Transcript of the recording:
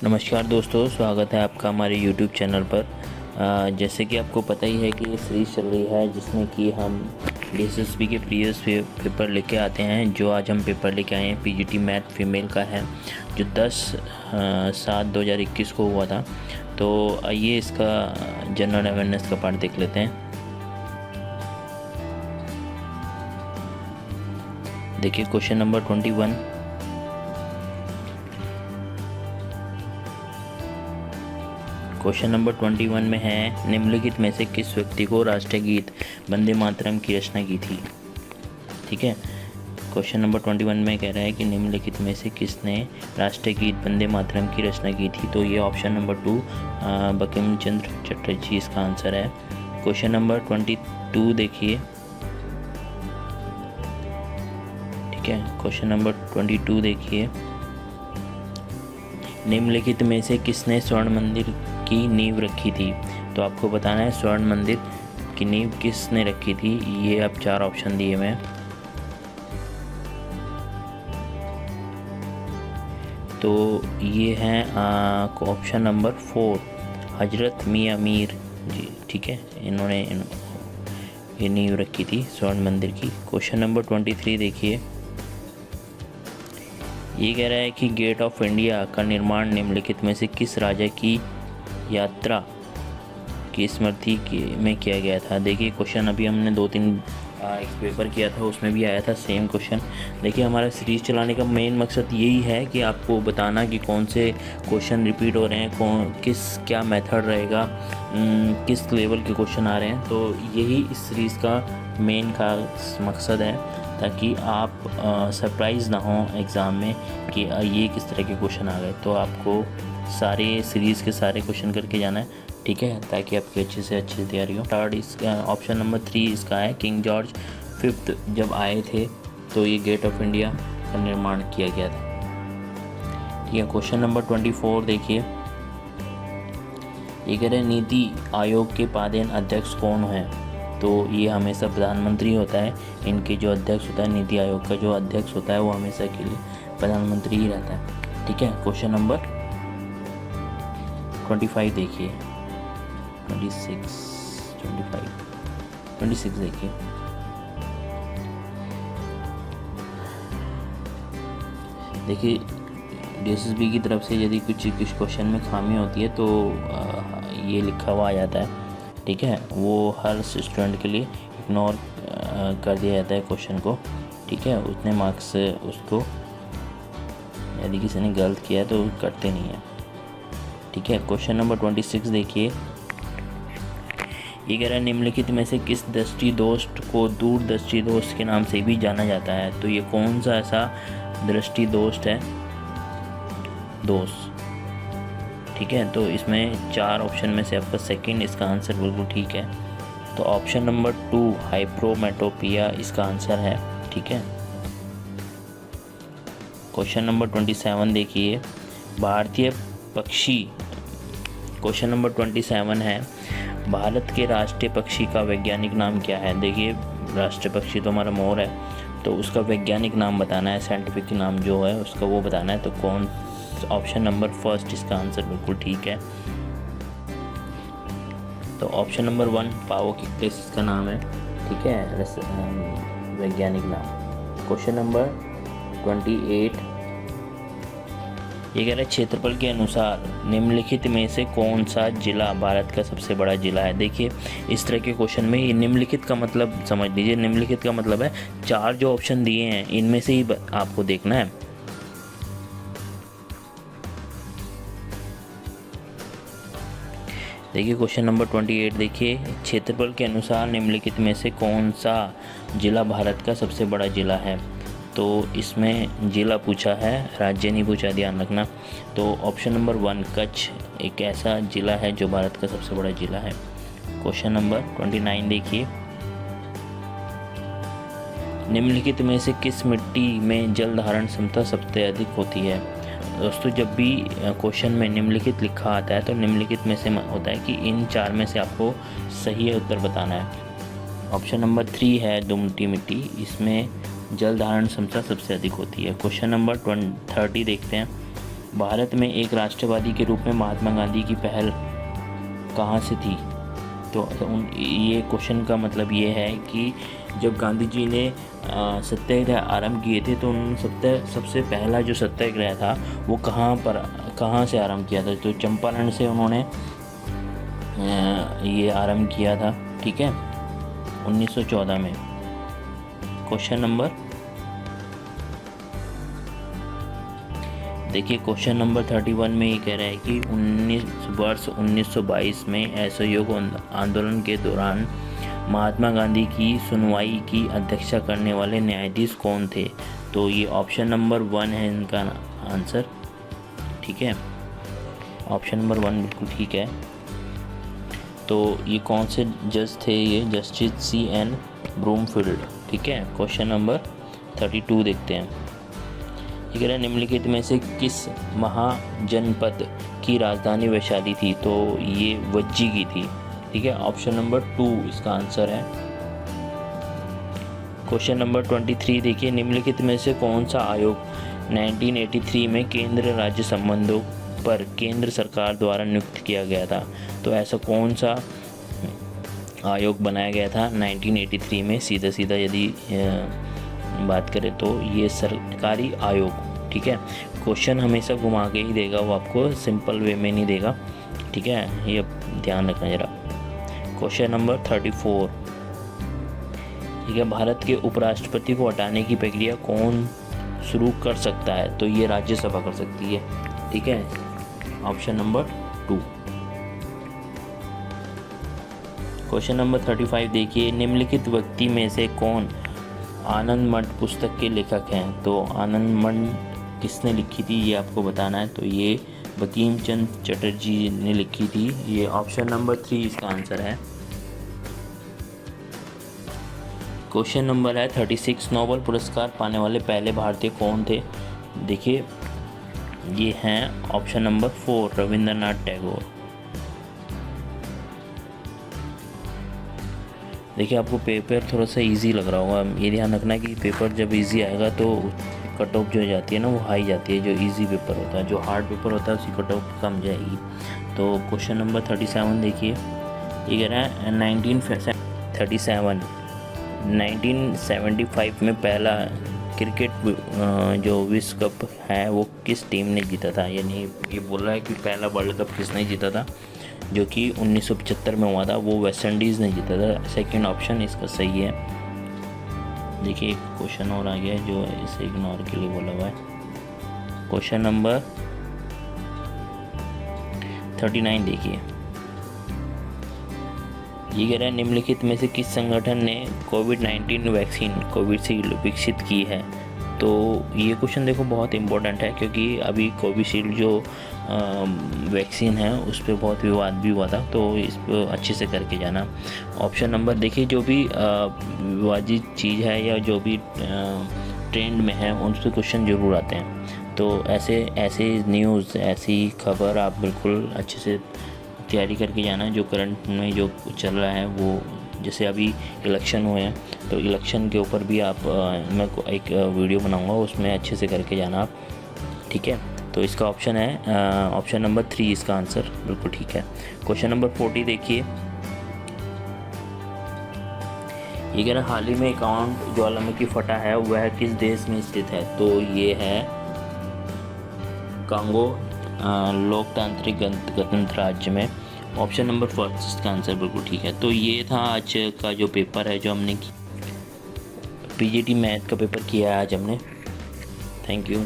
नमस्कार दोस्तों, स्वागत है आपका हमारे YouTube चैनल पर। जैसे कि आपको पता ही है कि ये सीरीज़ चल रही है जिसमें कि हम DSSB के प्रीवियस पेपर लेके आते हैं। जो आज हम पेपर लेके आए हैं PGT मैथ फीमेल का है, जो 10/7/2021 को हुआ था। तो आइए इसका जनरल अवेयरनेस का पार्ट देख लेते हैं। देखिए क्वेश्चन नंबर 21। क्वेश्चन नंबर 21 में है, निम्नलिखित में से किस व्यक्ति को राष्ट्रीय गीत वंदे मातरम की रचना की थी। ठीक है, क्वेश्चन नंबर 21 में कह रहा है कि निम्नलिखित में से किसने राष्ट्रीय गीत वंदे मातरम की रचना की थी। तो ये ऑप्शन नंबर 2 बंकिम चंद्र चटर्जी इसका आंसर है। क्वेश्चन नंबर 22 देखिए। ठीक है, क्वेश्चन नंबर 22 देखिए, निम्नलिखित में से किसने स्वर्ण मंदिर की नींव रखी थी। तो आपको बताना है स्वर्ण मंदिर की नींव किसने रखी थी। ये अब 4 ऑप्शन दिए मैं। तो ये है ऑप्शन नंबर 4 हजरत मियां मीर जी। ठीक है, इन्होंने ये नींव रखी थी स्वर्ण मंदिर की। क्वेश्चन नंबर 23 देखिए। ये कह रहा है कि गेट ऑफ इंडिया का निर्माण निम्नलिखित में से किस राजा की यात्रा की स्मृति में किया गया था। देखिए क्वेश्चन अभी हमने 2-3 एक पेपर किया था, उसमें भी आया था सेम क्वेश्चन। देखिए हमारा सीरीज़ चलाने का मेन मकसद यही है कि आपको बताना कि कौन से क्वेश्चन रिपीट हो रहे हैं, क्या मेथड रहेगा, किस लेवल के क्वेश्चन आ रहे हैं। तो यही इस सीरीज़ का मेन का मकसद है, ताकि आप सरप्राइज़ ना हो एग्ज़ाम में कि ये किस तरह के क्वेश्चन आ गए। तो आपको सारे सीरीज़ के सारे क्वेश्चन करके जाना है, ठीक है, ताकि आपकी अच्छी से अच्छी तैयारी हो। थर्ड इसका ऑप्शन नंबर 3 इसका है, किंग जॉर्ज 5 जब आए थे तो ये गेट ऑफ इंडिया का निर्माण किया गया था। ठीक है, क्वेश्चन नंबर 24 देखिए। ये कह रहे हैं नीति आयोग के पादेन अध्यक्ष कौन है। तो ये हमेशा प्रधानमंत्री होता है। इनके जो अध्यक्ष होता है, नीति आयोग का जो अध्यक्ष होता है वो हमेशा के लिए प्रधानमंत्री ही रहता है। ठीक है, क्वेश्चन नंबर 25 देखिए। 26 देखिए। देखिए DSSB की तरफ से यदि कुछ क्वेश्चन में खामी होती है तो ये लिखा हुआ आ जाता है। ठीक है, वो हर स्टूडेंट के लिए इग्नोर कर दिया जाता है क्वेश्चन को। ठीक है, उतने मार्क्स उसको, यदि किसी ने गलत किया है तो करते नहीं है। ठीक है, क्वेश्चन नंबर 26 देखिए। ये कह रहा है निम्नलिखित में से किस दृष्टि दोष को दूरदृष्टि दोष के नाम से भी जाना जाता है। तो ये कौन सा ऐसा दृष्टि दोष है, दोष। ठीक है, तो इसमें 4 ऑप्शन में से आपका सेकंड इसका आंसर बिल्कुल ठीक है। तो ऑप्शन नंबर 2 हाइप्रोमेटोपिया इसका आंसर है। ठीक है, क्वेश्चन नंबर 27 देखिए। भारतीय पक्षी, क्वेश्चन नंबर 27 है, भारत के राष्ट्रीय पक्षी का वैज्ञानिक नाम क्या है। देखिए राष्ट्रीय पक्षी तो हमारा मोर है, तो उसका वैज्ञानिक नाम बताना है, साइंटिफिक नाम जो है उसका वो बताना है। तो कौन, ऑप्शन नंबर 1 इसका आंसर बिल्कुल ठीक है। तो ऑप्शन नंबर 1 पावोकिक्टिस इसका नाम है। ठीक है, वैज्ञानिक नाम। Question number 28। ये कह रहा है क्षेत्रफल के अनुसार निम्नलिखित में से कौन सा जिला भारत का सबसे बड़ा जिला है। देखिए इस तरह के क्वेश्चन में ये निम्नलिखित का मतलब समझ लीजिए। निम्नलिखित का मतलब है 4 जो ऑप्शन दिए हैं इनमें से ही आपको देखना है। देखिए क्वेश्चन नंबर 28 देखिए, क्षेत्रफल के अनुसार निम्नलिखित में से कौन सा जिला भारत का सबसे बड़ा जिला है। तो इसमें जिला पूछा है, राज्य नहीं पूछा, ध्यान रखना। तो ऑप्शन नंबर 1 कच्छ एक ऐसा जिला है जो भारत का सबसे बड़ा जिला है। क्वेश्चन नंबर 29 देखिए। निम्नलिखित में से किस मिट्टी में जल धारण क्षमता सबसे अधिक होती है। दोस्तों जब भी क्वेश्चन में निम्नलिखित लिखा आता है तो निम्नलिखित में से होता है कि इन 4 में से आपको सही उत्तर बताना है। ऑप्शन नंबर 3 है दुमटी मिट्टी, इसमें जल धारण क्षमता सबसे अधिक होती है। क्वेश्चन नंबर 30 देखते हैं। भारत में एक राष्ट्रवादी के रूप में महात्मा गांधी की पहल कहाँ से थी? तो ये क्वेश्चन का मतलब ये है कि जब गांधी जी ने सत्याग्रह आरंभ किए थे तो उन्होंने सबसे पहला जो सत्याग्रह था वो कहाँ से आरंभ किया था? तो चंपारण से उन्होंने ये आरंभ किया था, ठीक है, 1914 में। क्वेश्चन नंबर देखिए, क्वेश्चन नंबर 31 में ये कह रहा है कि 1922 में असहयोग आंदोलन के दौरान महात्मा गांधी की सुनवाई की अध्यक्षता करने वाले न्यायाधीश कौन थे? तो ये ऑप्शन नंबर 1 है इनका आंसर, ठीक है, ऑप्शन नंबर 1 बिल्कुल ठीक है। तो ये कौन से जज थे? ये जस्टिस C.N. ब्रूमफील्ड, ठीक है। क्वेश्चन नंबर 32 देखते हैं। ये कह रहा है निम्नलिखित में से किस महाजनपद की राजधानी वैशाली थी? तो ये वज्जी की थी, ठीक है, ऑप्शन नंबर 2 इसका आंसर है। क्वेश्चन नंबर 23 देखिए, निम्नलिखित में से कौन सा आयोग 1983 में केंद्र राज्य संबंधों पर केंद्र सरकार द्वारा नियुक्त किया गया था? तो ऐसा कौन सा आयोग बनाया गया था 1983 में? सीधा यदि बात करें तो ये सरकारी आयोग, ठीक है। क्वेश्चन हमेशा घुमा के ही देगा, वो आपको सिंपल वे में नहीं देगा, ठीक है, ये ध्यान रखना जरा। क्वेश्चन नंबर 34, ठीक है, भारत के उपराष्ट्रपति को हटाने की प्रक्रिया कौन शुरू कर सकता है? तो ये राज्यसभा कर सकती है, ठीक है, ऑप्शन नंबर 2। क्वेश्चन नंबर 35 देखिए, निम्नलिखित व्यक्ति में से कौन आनंद मठ पुस्तक के लेखक हैं? तो आनंद मठ किसने लिखी थी ये आपको बताना है। तो ये बंकिम चंद्र चटर्जी ने लिखी थी, ये ऑप्शन नंबर 3 इसका आंसर है। क्वेश्चन नंबर है 36, नोबेल पुरस्कार पाने वाले पहले भारतीय कौन थे? देखिए ये हैं ऑप्शन नंबर 4 रविंद्रनाथ टैगोर। देखिए आपको पेपर थोड़ा सा इजी लग रहा होगा, ये ध्यान रखना कि पेपर जब इजी आएगा तो कट ऑफ जो जाती है ना वो हाई जाती है, जो इजी पेपर होता है, जो हार्ड पेपर होता है उसकी कट ऑफ कम जाएगी। तो क्वेश्चन नंबर 37 देखिए, ये कह रहा है 1975 में पहला क्रिकेट जो विश्व कप है वो किस टीम ने जीता था? यानी ये बोल रहा है कि पहला वर्ल्ड कप किसने जीता था, जो कि 1975 में हुआ था, वो वेस्ट इंडीज़ ने जीता था। सेकंड ऑप्शन इसका सही है। देखिए क्वेश्चन और आ गया है जो इसे इग्नोर के लिए बोला हुआ है। क्वेश्चन नंबर 39 देखिए, ये कह रहा है निम्नलिखित में से किस संगठन ने कोविड-19 वैक्सीन कोविशील्ड विकसित की है? तो ये क्वेश्चन देखो बहुत इम्पोर्टेंट है, क्योंकि अभी कोविशील्ड जो वैक्सीन है उस पर बहुत विवाद भी हुआ था, तो इस पर अच्छे से करके जाना। ऑप्शन नंबर देखिए, जो भी विवादित चीज़ है या जो भी ट्रेंड में है उन पर क्वेश्चन ज़रूर आते हैं, तो ऐसे न्यूज़, ऐसी खबर आप बिल्कुल अच्छे से तैयारी करके जाना। जो करंट में जो चल रहा है वो, जैसे अभी इलेक्शन हुए हैं तो इलेक्शन के ऊपर भी आप मैं एक वीडियो बनाऊंगा, उसमें अच्छे से करके जाना आप, ठीक है। तो इसका ऑप्शन है ऑप्शन नंबर 3 इसका आंसर बिल्कुल ठीक है। क्वेश्चन नंबर 40 देखिए, ये कह रहा है हाल ही में अकाउंट ज्वालामुखी फटा है वह किस देश में स्थित है? तो ये है कांगो लोकतांत्रिक गणतंत्र राज्य में। ऑप्शन नंबर 1 इसका आंसर बिल्कुल ठीक है। तो ये था आज का जो पेपर है, जो हमने PGT मैथ का पेपर किया है आज हमने। Thank you.